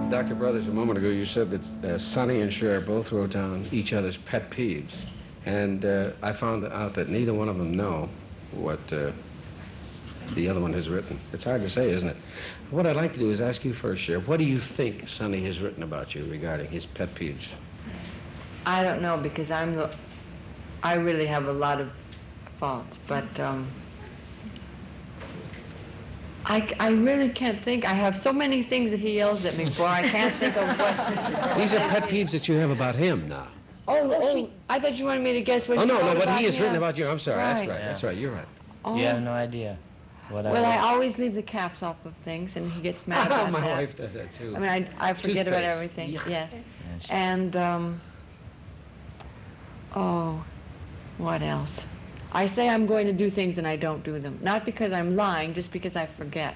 Dr. Brothers, a moment ago you said that Sonny and Cher both wrote down each other's pet peeves. And I found out that neither one of them know what the other one has written. It's hard to say, isn't it? What I'd like to do is ask you first, Cher, what do you think Sonny has written about you regarding his pet peeves? I don't know, because I really have a lot of faults, but I really can't think. I have so many things that he yells at me for, I can't think of what. These are pet peeves that you have about him now. Oh, I thought you wanted me to guess what Oh, he no, wrote what about he has him. written about you. I'm sorry, that's Right. right, that's right, you're right. Oh. You have no idea what Well, I wrote. always leave the caps off of things, and he gets mad about My that. wife does that, too. I mean, I forget about Toothpaste. everything, Yeah. yes. Yes. And, oh, what else? I say I'm going to do things and I don't do them. Not because I'm lying, just because I forget.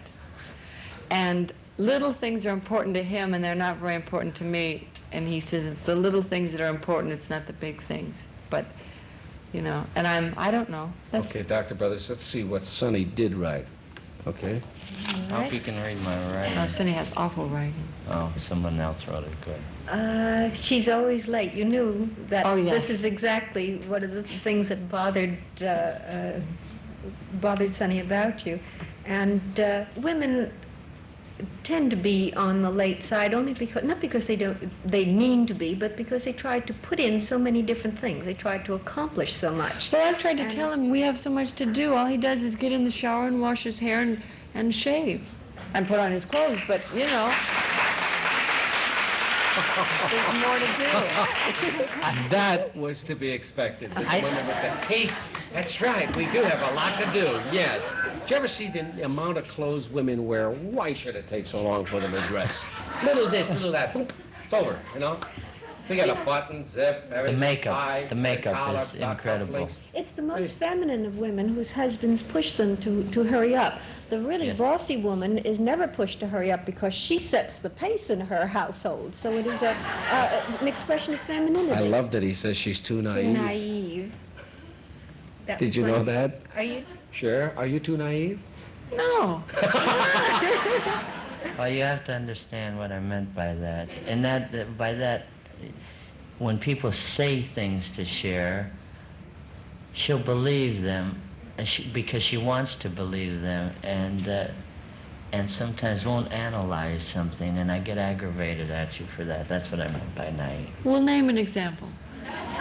And little things are important to him, and they're not very important to me. And he says it's the little things that are important, it's not the big things. But, you know, and I don't know. That's Okay, Dr. Brothers, let's see what Sonny did write. Okay? I hope you can read my writing. Sonny has awful writing. Oh, someone else wrote it good. She's always late. You knew that Oh, yes. this is exactly one of the things that bothered Sonny about you. And women tend to be on the late side only because, not because they mean to be, but because they try to put in so many different things. They try to accomplish so much. Well, I've tried to tell him we have so much to do. All he does is get in the shower and wash his hair and shave and put on his clothes, but, you know, there's more to do. That was to be expected. That the women would say, hey, that's right, we do have a lot to do, yes. Did you ever see the amount of clothes women wear? Why should it take so long for them to dress? Little this, little that, boop, it's over, you know? We got a button, zip, everything. The makeup collar, is black incredible. cufflinks. It's the most feminine of women whose husbands push them to hurry up. The really Yes. bossy woman is never pushed to hurry up because she sets the pace in her household. So it is an expression of femininity. I love that he says she's too naive. Naive. That Did was you know funny. that? Are you? Cher, are you too naive? No. Well, you have to understand what I meant by that. And by that, when people say things to Cher, she'll believe them because she wants to believe them, and sometimes won't analyze something, and I get aggravated at you for that. That's what I meant by naive. Well, name an example.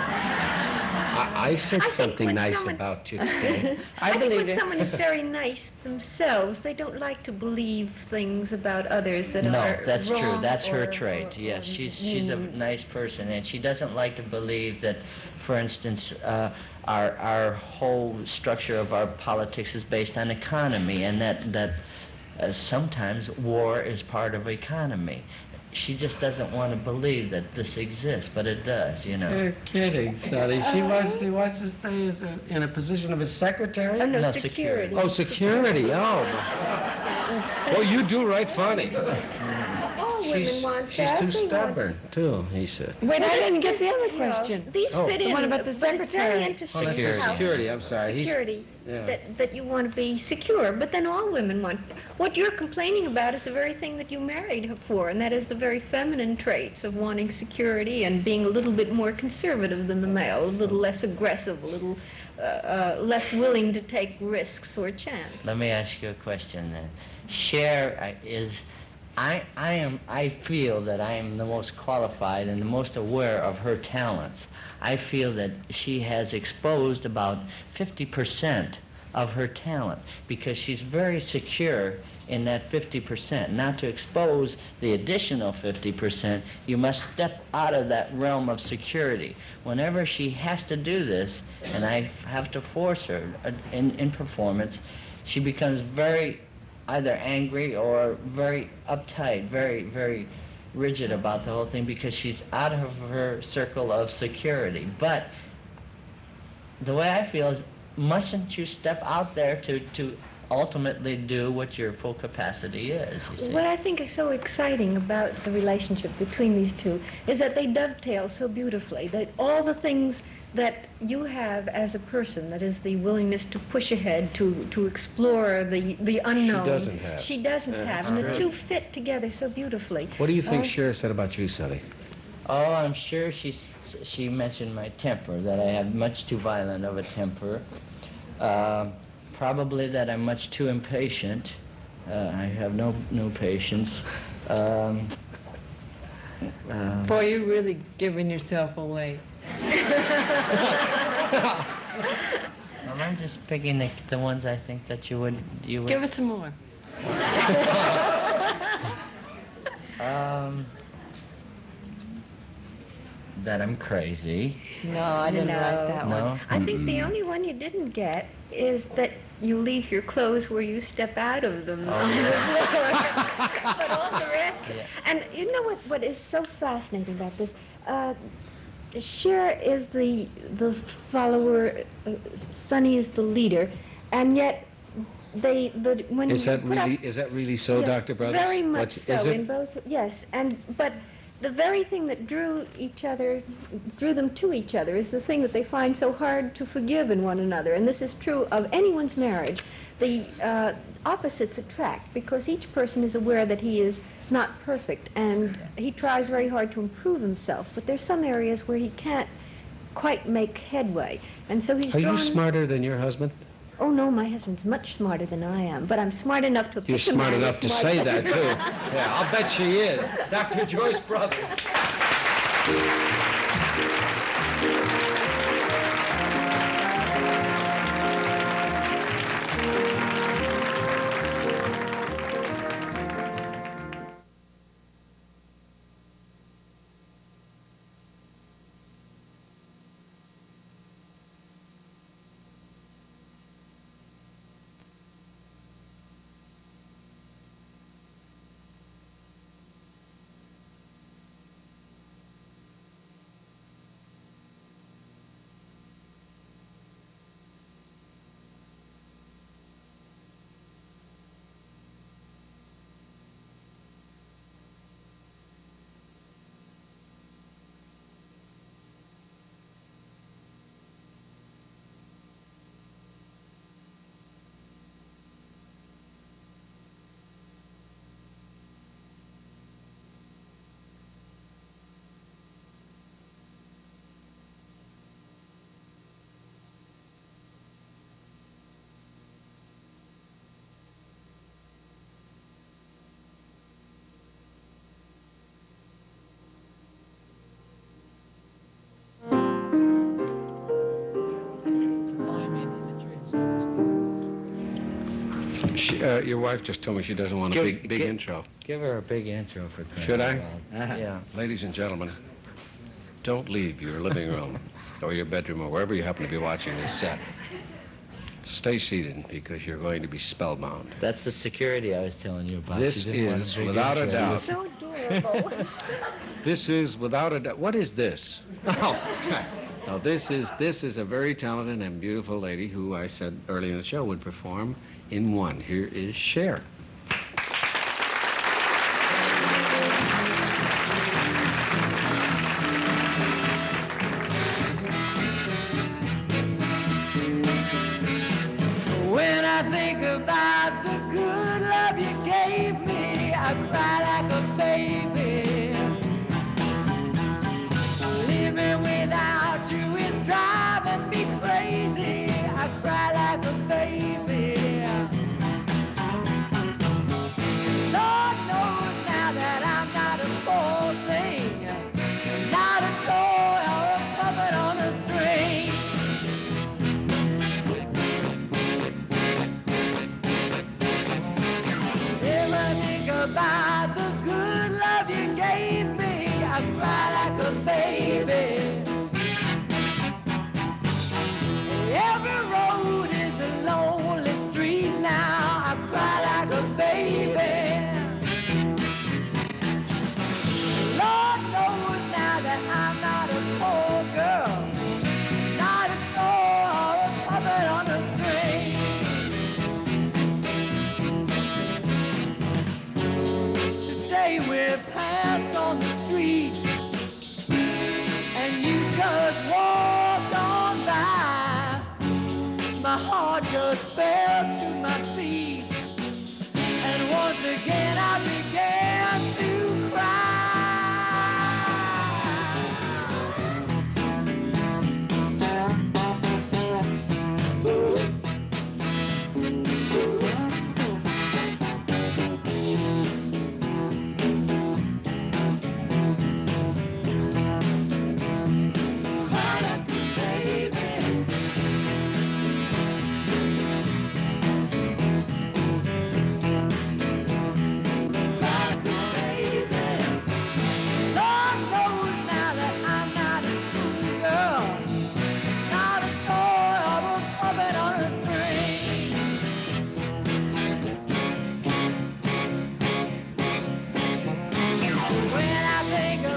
I said I think something when nice someone- about you today. I think believe when it. someone is very nice themselves, they don't like to believe things about others that No, are that's true. wrong That's her or- trait. or- Yes, or she's a mean. nice person, and she doesn't like to believe that, for instance, our whole structure of our politics is based on economy, and that sometimes war is part of economy. She just doesn't want to believe that this exists, but it does, you know. You're kidding, Sonny. She wants to stay in a position of a secretary? Oh, no, No, security. Oh, security. Oh. Well, you do right funny. All women want She's that. too They want- stupid, too, he said. Wait, I didn't get the other You know, question. These Oh. fit The in. one about the But it's very secretary. interesting. Oh, that's Security. security, I'm sorry. Security. Yeah. That you want to be secure, but then all women want. What you're complaining about is the very thing that you married her for, and that is the very feminine traits of wanting security and being a little bit more conservative than the male, a little less aggressive, a little less willing to take risks or chance. Let me ask you a question then. Cher is, I feel that I am the most qualified and the most aware of her talents. I feel that she has exposed about 50% of her talent because she's very secure in that 50%. Not to expose the additional 50%, you must step out of that realm of security. Whenever she has to do this, and I have to force her in performance, she becomes very either angry or very uptight, very, very rigid about the whole thing because she's out of her circle of security. But the way I feel is, mustn't you step out there to ultimately do what your full capacity is, you see? What I think is so exciting about the relationship between these two is that they dovetail so beautifully, that all the things that you have as a person, that is the willingness to push ahead, to explore the unknown. doesn't have. She doesn't Yeah, have, that's and the great. two fit together so beautifully. What do you think Uh, Cher said about you, Sonny? Oh, I'm sure she mentioned my temper, that I have much too violent of a temper. Probably that I'm much too impatient. I have no patience. Boy, you're really giving yourself away. Well, I'm just picking the ones I think that you would. Give us some more. That I'm crazy. No, I didn't No. write that No? one. I think the only one you didn't get is that you leave your clothes where you step out of them on the floor. But all the rest. Yeah. And you know what is so fascinating about this? Cher is the follower, Sonny is the leader, and yet when Is you that put up- really so, Yes, Dr. Brothers? very much What- so is it? in both. Yes, but the very thing that drew them to each other is the thing that they find so hard to forgive in one another. And this is true of anyone's marriage. The opposites attract because each person is aware that he is not perfect, and he tries very hard to improve himself. But there's some areas where he can't quite make headway, and so he's Are you drawn. smarter than your husband? Oh no, my husband's much smarter than I am, but I'm smart enough to. You're pick a smart man enough to who's say smart. that, too. Yeah, I'll bet she is. Dr. Joyce Brothers. Your wife just told me she doesn't want a big intro. Give her a big intro for crying Should I? out loud. Yeah. Ladies and gentlemen, don't leave your living room or your bedroom or wherever you happen to be watching this set. Stay seated because you're going to be spellbound. That's the security I was telling you about. This She didn't want is, big without a intro. doubt, So adorable. this is without a doubt. What is this? Oh, no, this is a very talented and beautiful lady who I said early in the show would perform in one. Here is Cher. When I think about the good love you gave me, I cry like a baby. Living without you is driving me crazy. I cry like a baby. Lord knows now that I'm not a poor thing, not a toy or a puppet on a string. If I think about the good love you gave me, I cry like a baby. Every road is a lonely street now, I cry like a baby. Lord knows now that I'm not a poor girl, not a toy or a puppet on a string. Today we're passed on the street, and you just walked on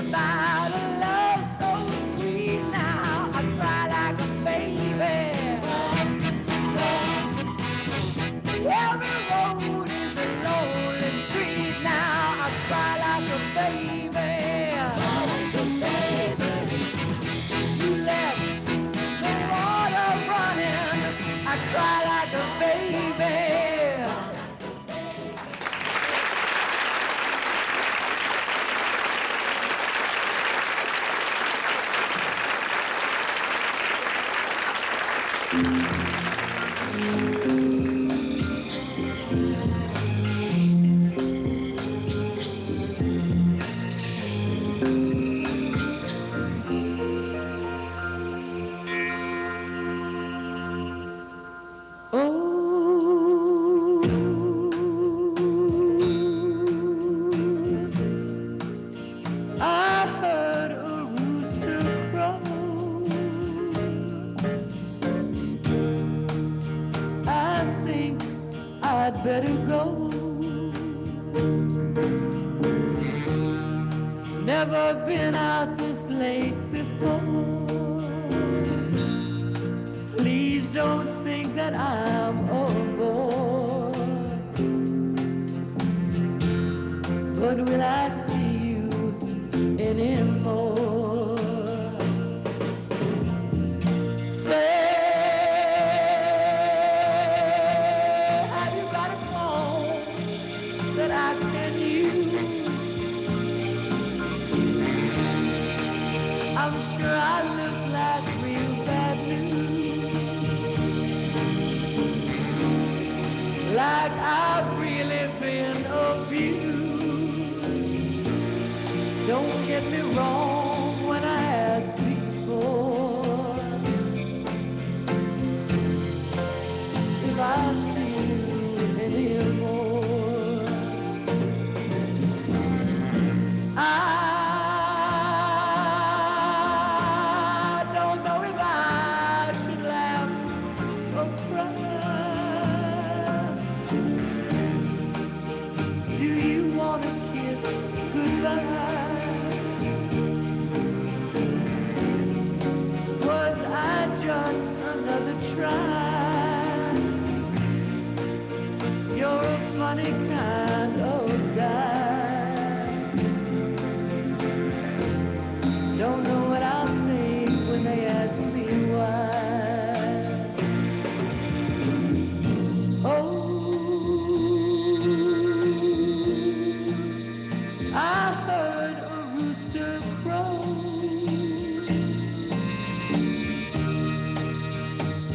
about a love so sweet now. I cry like a baby. Every road is a lonely street now. I cry like a baby. You let the water running. I cry like a baby. I heard a rooster crow. I think I'd better go. Never been out this late before. Please don't think that I'm a bore. But will I see you anymore? Say, have you got a comb that I can use? I'm sure I look like real bad news, like I've really been abused. Don't get me wrong when I ask before if I see you anymore. I don't know if I should laugh or cry. Do you want to kiss goodbye? Was I just another try? You're a funny kind of guy. Don't know what I'll say when they ask me why. Oh, I heard a rooster crow.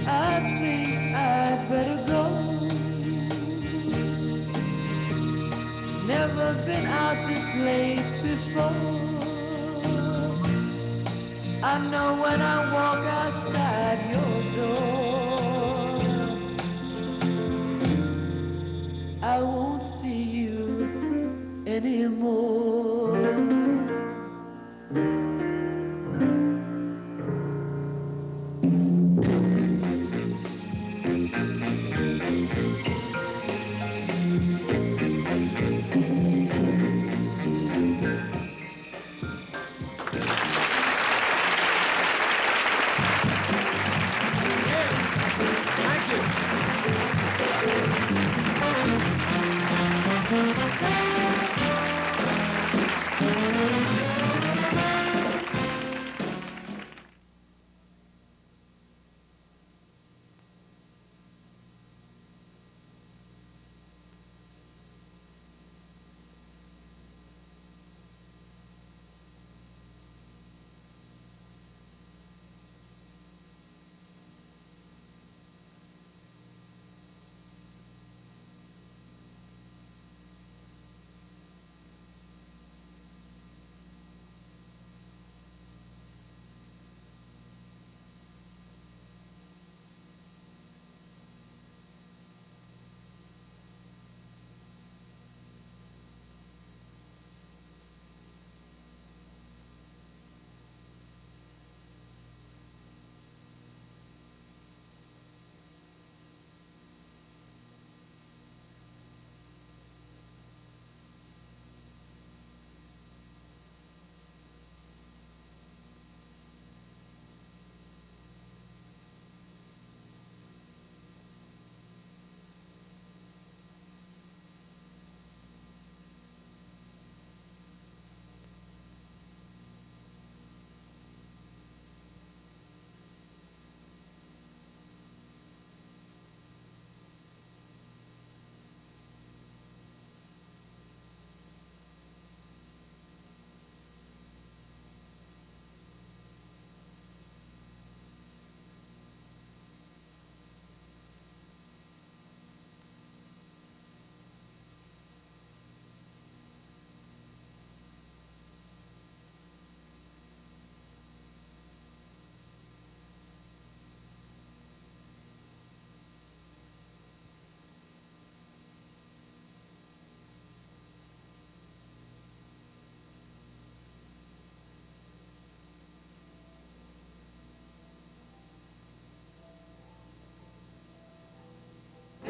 I think I'd better go. Never been out this late before. I know when I walk outside your door, I won't see you anymore.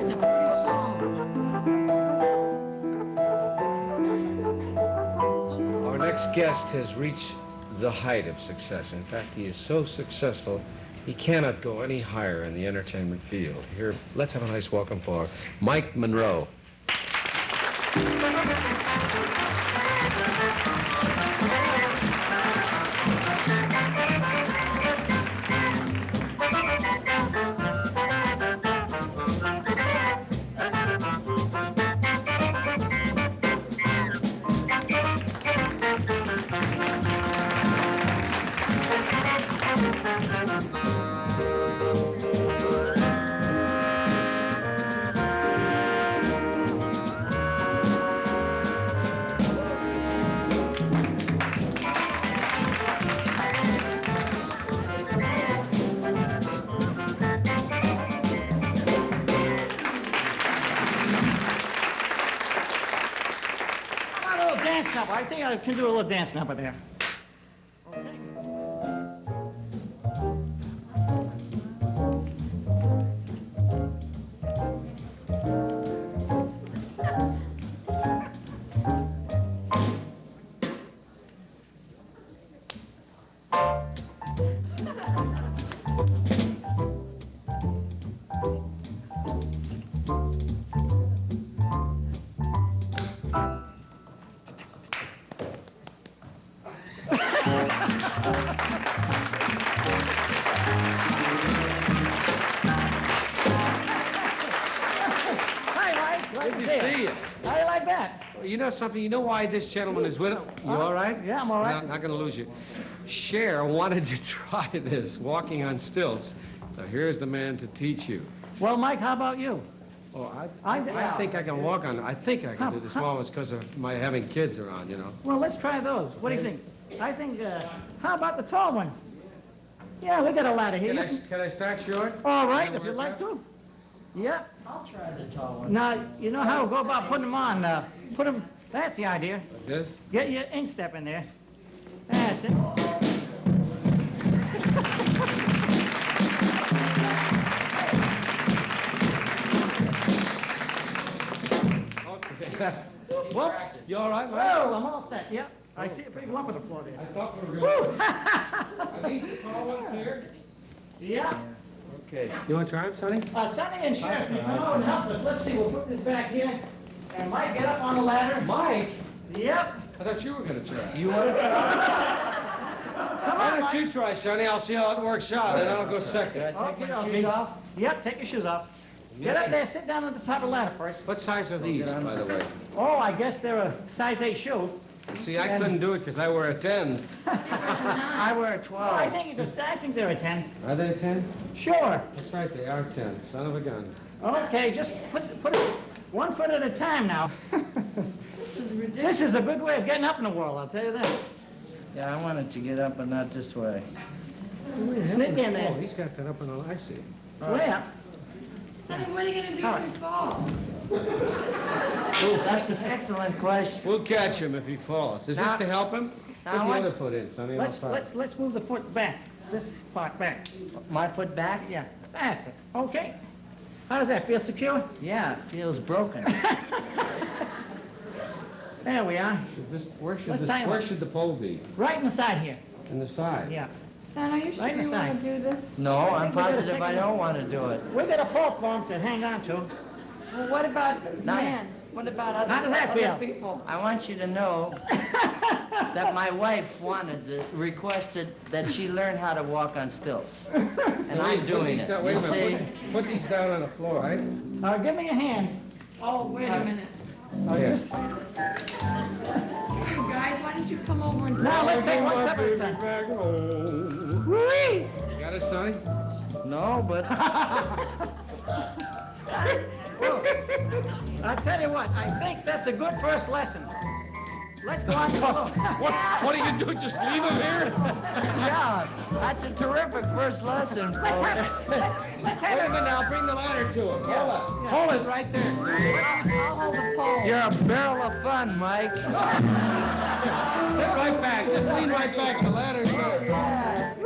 It's a pretty song. Our next guest has reached the height of success. In fact, he is so successful, he cannot go any higher in the entertainment field. Here, let's have a nice welcome for Mike Monroe. I think I can do a little dance number there. Okay. Good to see you. How do you like that? You know something? You know why this gentleman is with us? You all right? Yeah, I'm all right. Not going to lose you. Cher wanted to try this, walking on stilts. So here's the man to teach you. Well, Mike, how about you? Oh, I think I can walk on. I think I can do this. Well, it's because of my having kids around, you know. Well, let's try those. What do you think? I think, how about the tall ones? Yeah, we got a ladder here. Can I start short? All right, Can I if you'd work like out? to. Yeah. I'll try the tall one. Now, you know how we go about putting them on. Put them, that's the idea. Like this? Get your instep in there. That's it. Okay. Whoops. You all right, Mike? Whoa, I'm all set, yep. I see a big lump on the floor there. I thought we were going to... Are these the tall ones here? Yeah. Okay. You want to try them, Sonny? Sonny and Cher, can you come out and help us? Let's see, we'll put this back here. And Mike, get up on the ladder. Mike? Yep. I thought you were going to try. You want to try? Come Why on, don't Mike. you try, Sonny? I'll see how it works out, and I'll go second. Okay, okay. Yep, take your shoes off. Get up there, sit down at the top of the ladder first. What size are these, by the way? Oh, I guess they're a size 8 shoe. See, I couldn't do it because I wear a 10. I wear a 12. I think they're a 10. Are they 10? Sure. That's right, they are 10. Son of a gun. Okay, just put it 1 foot at a time now. This is ridiculous. This is a good way of getting up in the world, I'll tell you that. Yeah, I wanted to get up, but not this way. Sneak in Oh, there. he's got that up and all. I see. Way up. Sonny, what are you going to do if you fall? That's an excellent question. We'll catch him if he falls. Is this Now- to help him? Put the now what- other foot in, Sonny. and I'll try. Let's move the foot back. This part back. My foot back? Yeah, that's it. Okay. How does that feel? Secure? Yeah, it feels broken. There we are. Where Let's tie him where up. should the pole be? Right in the side here. In the side? Yeah. Son, are you sure Right you inside. want to do this? No, I'm we gotta positive take I a- don't want to do it. We got a pole for him to hang on to. Well, what about men? What about other, How does that other feel? people? I want you to know that my wife requested that she learn how to walk on stilts. And I'm doing it. Wait You a minute. see? Put these down on the floor, right? Give me a hand. Oh, wait a minute. Here. You guys, why don't you come over and Now, sit? let's take one step at a time. Back home. Whee! Got it, Sonny? No, but I tell you what, I think that's a good first lesson. Let's go on to the What are you doing? Just leave him here? yeah, that's a terrific first lesson. Let's have it. Let's Wait have a it. minute, I'll bring the ladder to him. Hold it. Hold it right there, Sonny. I'll hold the pole. You're a barrel of fun, Mike. Sit right back. Just lean right back. The ladder's there.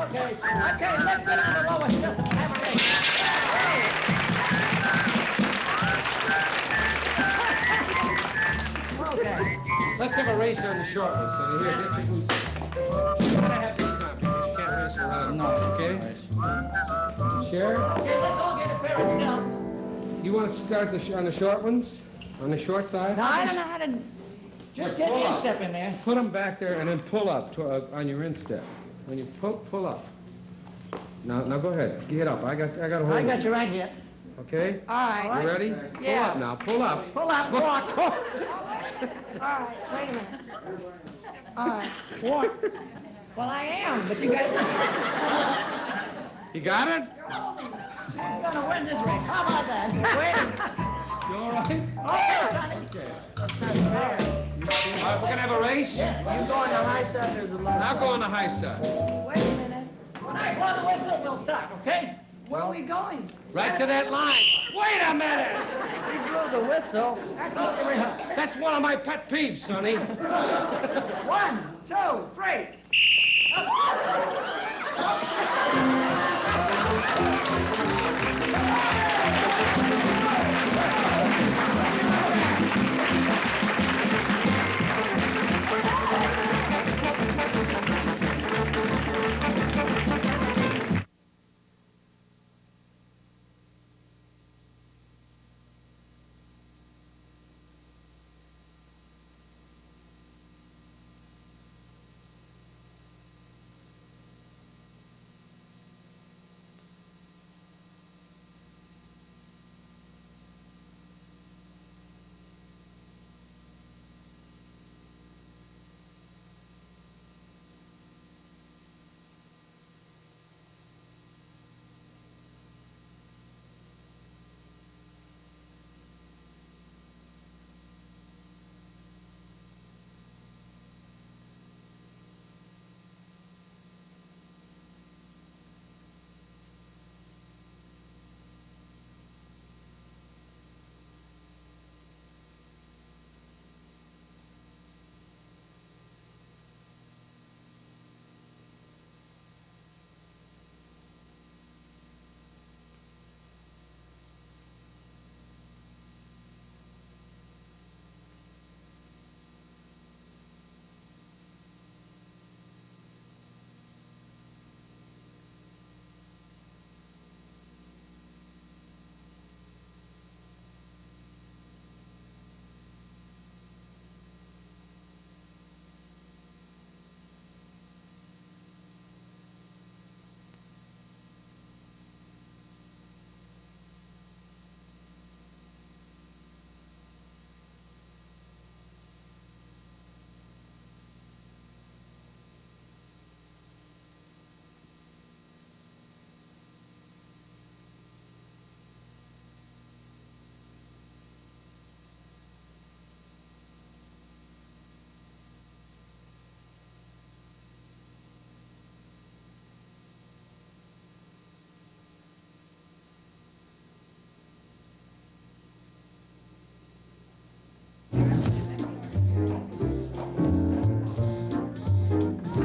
Okay. I tell you, let's get on the lowest. Just have a race. Let's have a race on the short one, Sonny. Here, get your boots. You gotta have these on because you can't race around. No. Okay? Cher, Okay, let's all get a pair of stilts. you want to start on the short ones? On the short side? Now, I don't know how to... just get the instep in there. Put them back there and then pull up to, on your instep. When you pull up. Now go ahead. Get up. I got a hold I of got it. you right here. Okay? All right. You ready? Yeah. Pull up now. Pull up. Pull up, walk. All right, wait a minute. All right. Walk. Well, I am, but you got You got it? who's gonna win this race? How about that? Wait a minute. You all right? Okay, Sonny. All right, we're gonna have a race? Yes, you go on the high side or the low Now side? go on the high side. Wait a minute. When I blow the whistle, we'll stop, okay? Where are we going? Right to that line. Wait a minute! You blew the whistle. That's all the way up. That's one of my pet peeves, Sonny. 1, 2, 3.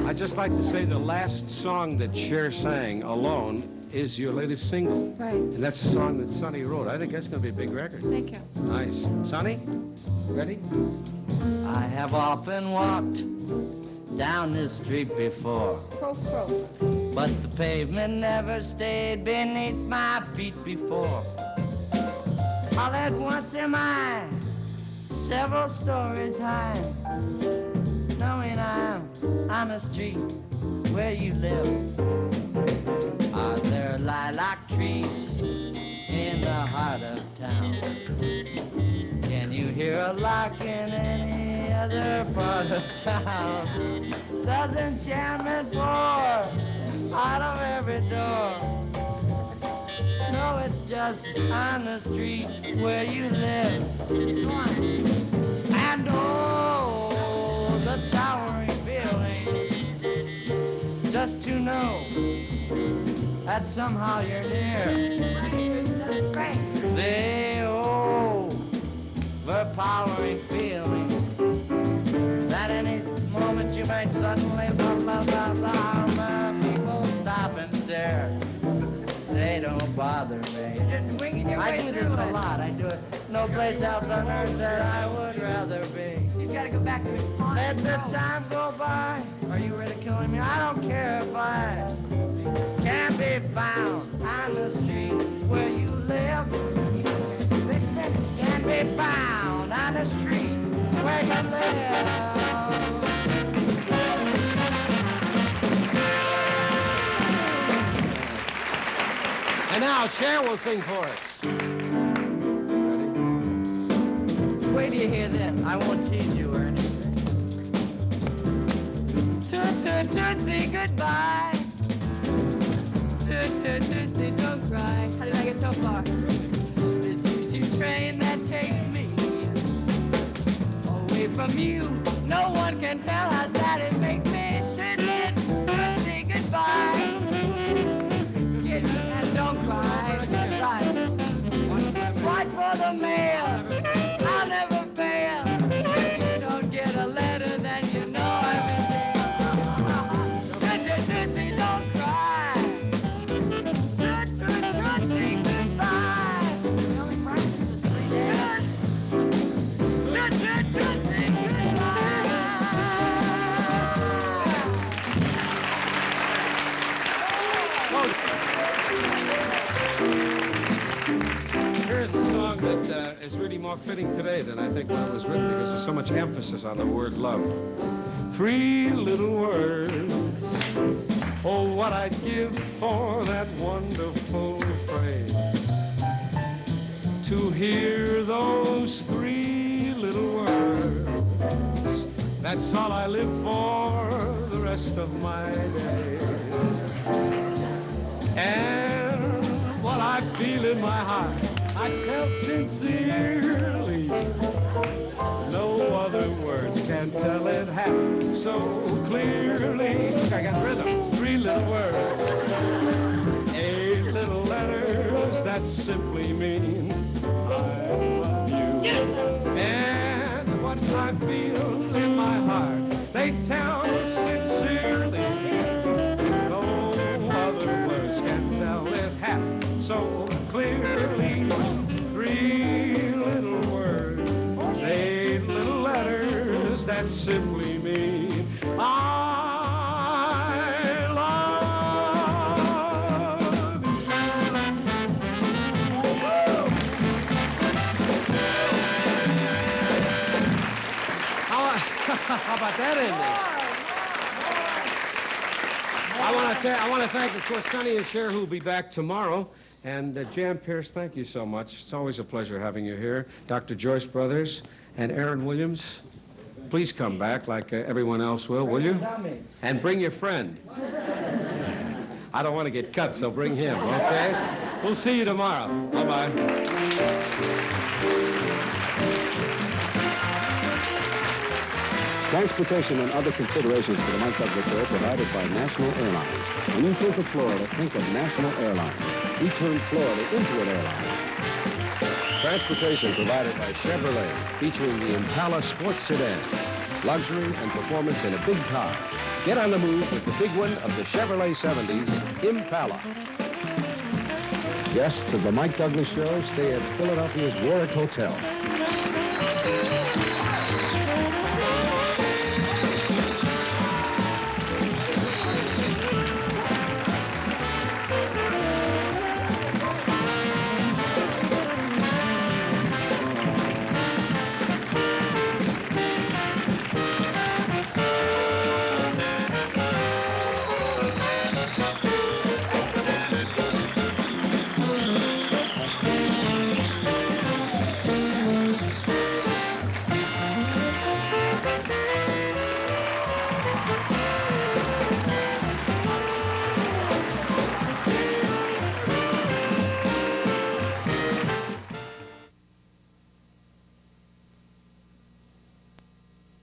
I'd just like to say the last song that Cher sang alone is your latest single. Right. And that's a song that Sonny wrote. I think that's going to be a big record. Thank you. It's nice. Sonny, ready? I have often walked down this street before, Crow, crow. but the pavement never stayed beneath my feet before. All at once am I several stories high, knowing I'm on a street where you live. Are there lilac trees in the heart of town? Can you hear a lark in any other part of town? Does enchantment pour out of every door? No, it's just on the street where you live. And oh, the towering feeling, just to know that somehow you're near. The overpowering feeling that any moment you might suddenly people stop and stare. They don't bother me. You're just winging your I do this a lot. I do it. No place else on earth that I would rather be. You gotta go back to it. Let the time go by. Are you really killing me? I don't care if I can be found on the street where you live. Can be found on the street where you live. And now Cher will sing for us. Wait till you hear this. I won't tease you or anything. Toot, toot, toot, say goodbye. Toot, toot, toot, say don't cry. How did I get so far? The choo-choo train that takes me away from you. No one can tell how sad it makes me. Toot, toot, toot, say goodbye. Get me and don't cry. Right. Watch for the mail. I'll never fail. If you don't get a letter, then you know everything. Toot-toot-toot-say don't cry. Toot-toot-toot-say goodbye. Tell me, Frank, just lay there. Toot-toot-toot-say goodbye. Here's a song that is really more fitting today than I think when it was written because there's so much emphasis on the word love. 3 little words. Oh, what I'd give for that wonderful phrase. To hear those 3 little words. That's all I live for the rest of my days. And what I feel in my heart, I tell sincerely. No other words can tell it half so clearly. I got rhythm. 3 little words. 8 little letters that simply mean I love you. And what I feel in my heart, they tell sincerely. No other words can tell it half so clearly. 3 little words, 8 little letters that simply mean I love you. How about that ending? I want to thank, of course, Sonny and Cher, who will be back tomorrow. And Jan Pierce, thank you so much. It's always a pleasure having you here. Dr. Joyce Brothers and Aaron Williams, please come back like everyone else will you? And bring your friend. I don't want to get cut, so bring him, okay? We'll see you tomorrow. Bye-bye. Transportation and other considerations for the Mike Douglas Show provided by National Airlines. When you think of Florida, think of National Airlines. We turned Florida into an airline. Transportation provided by Chevrolet, featuring the Impala sports sedan. Luxury and performance in a big car. Get on the move with the big one of the Chevrolet 70s, Impala. Guests of the Mike Douglas Show stay at Philadelphia's Warwick Hotel.